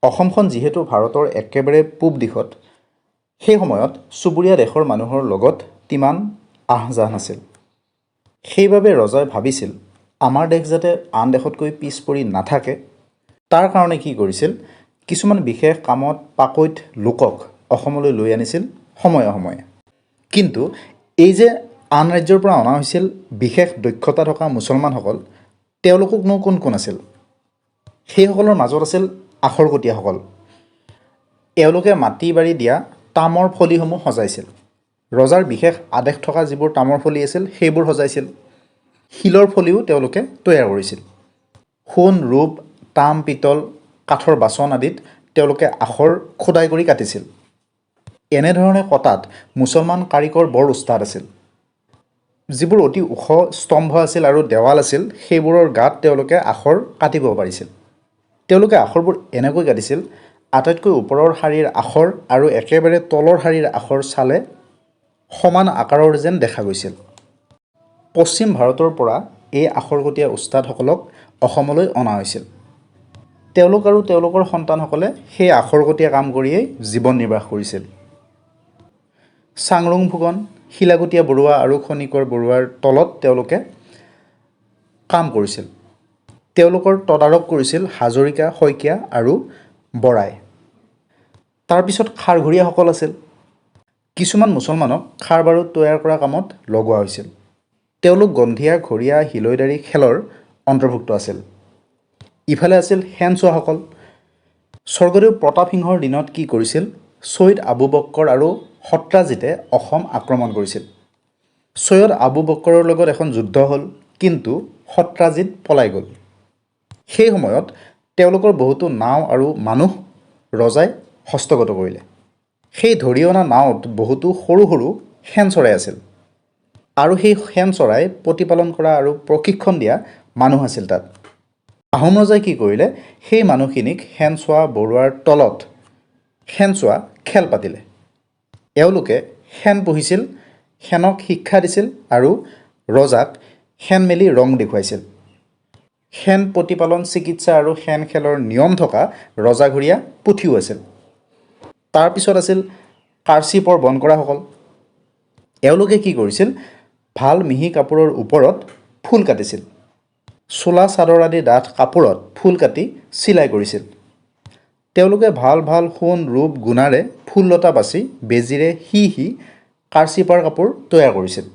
অসমখন যিহেতু ভাৰতৰ একেবাৰে পূব দিশত, সেই সময়ত চুবুৰীয়া দেশৰ মানুহৰ লগত তিমান আহ-যাহ নাছিল। সেইবাবে ৰজাই ভাবিছিল আমাৰ দেশ যাতে আন দেশতকৈ পিছ পৰি নাথাকে, তাৰ কাৰণে কি কৰিছিল, কিছুমান বিশেষ কামত পাকৈত লোকক অসমলৈ লৈ আনিছিল সময়ে সময়ে। কিন্তু এই যে আন ৰাজ্যৰ পৰা অনা হৈছিল বিশেষ দক্ষতা থকা মুছলমানসকল, তেওঁলোকনো কোন কোন আছিল? সেইসকলৰ মাজত আছিল আখৰকটীয়াসকল। এওঁলোকে মাটি বাৰী দিয়া তামৰ ফলিসমূহ সজাইছিল। ৰজাৰ বিশেষ আদেশ থকা যিবোৰ তামৰ ফলি আছিল সেইবোৰ সজাইছিল। শিলৰ ফলিও তেওঁলোকে তৈয়াৰ কৰিছিল। সোণ, ৰূপ, তাম, পিতল, কাঠৰ বাচন আদিত তেওঁলোকে আখৰ খোদাই কৰি কাটিছিল। এনেধৰণে কটাত মুছলমান কাৰিকৰ বৰ উস্তাদ আছিল। যিবোৰ অতি ওখ স্তম্ভ আছিল আৰু দেৱাল আছিল, সেইবোৰৰ গাত তেওঁলোকে আখৰ কাটিব পাৰিছিল। তেওঁলোকে আখৰবোৰ এনেকৈ কাটিছিল, আটাইতকৈ ওপৰৰ শাৰীৰ আখৰ আৰু একেবাৰে তলৰ শাৰীৰ আখৰ চালে সমান আকাৰৰ যেন দেখা গৈছিল। পশ্চিম ভাৰতৰ পৰা এই আখৰকটীয়া উস্তাদসকলক অসমলৈ অনা হৈছিল। তেওঁলোক আৰু তেওঁলোকৰ সন্তানসকলে সেই আখৰকটীয়া কাম কৰিয়েই জীৱন নিৰ্বাহ কৰিছিল। চাংৰুং ফুকন, শিলাকটীয়া বৰুৱা আৰু খনিকৰ বৰুৱাৰ তলত তেওঁলোকে কাম কৰিছিল। তেওঁলোকৰ তদাৰক কৰিছিল হাজৰিকা, শইকীয়া আৰু বৰাই। তাৰপিছত খাৰঘৰীয়াসকল আছিল। কিছুমান মুছলমানক খাৰ বাৰুদ তৈয়াৰ কৰা কামত লগোৱা হৈছিল। তেওঁলোক গন্ধিয়া, ঘৰীয়া, হিলৈদাৰী খেলৰ অন্তৰ্ভুক্ত আছিল। ইফালে আছিল শেনচোৱাসকল। স্বৰ্গদেউ প্ৰতাপ সিংহৰ দিনত কি কৰিছিল, ছৈয়দ আবু বক্কৰ আৰু সত্ৰাজিতে অসম আক্ৰমণ কৰিছিল। ছৈয়দ আবু বক্কৰৰ লগত এখন যুদ্ধ হ'ল, কিন্তু সত্ৰাজিত পলাই গ'ল। সেই সময়ত তেওঁলোকৰ বহুতো নাও আৰু মানুহ ৰজাই হস্তগত কৰিলে। সেই ধৰি অনা নাৱত বহুতো সৰু সৰু শেন চৰাই আছিল আৰু সেই শেন চৰাই প্ৰতিপালন কৰা আৰু প্ৰশিক্ষণ দিয়া মানুহ আছিল তাত। আহোম ৰজাই কি কৰিলে, সেই মানুহখিনিক শেনচোৱা বৰুৱাৰ তলত শেনচোৱা খেল পাতিলে। এওঁলোকে শেন পুহিছিল, শেনক শিক্ষা দিছিল আৰু ৰজাক শেন মেলি ৰং দেখুৱাইছিল। শেন প্ৰতিপালন, চিকিৎসা আৰু শেন খেলৰ নিয়ম থকা ৰজাঘৰীয়া পুথিও আছিল। তাৰপিছত আছিল কাৰ্চিপৰ বন কৰাসকল। এওঁলোকে কি কৰিছিল, ভাল মিহি কাপোৰৰ ওপৰত ফুল কাটিছিল। চোলা চাদৰ আদি ডাঠ কাপোৰত ফুল কাটি চিলাই কৰিছিল। তেওঁলোকে ভাল ভাল সোণ, ৰূপ, গুণাৰে ফুল লতা বাছি বেজীৰে সি কাৰ্চিপাৰ কাপোৰ তৈয়াৰ কৰিছিল।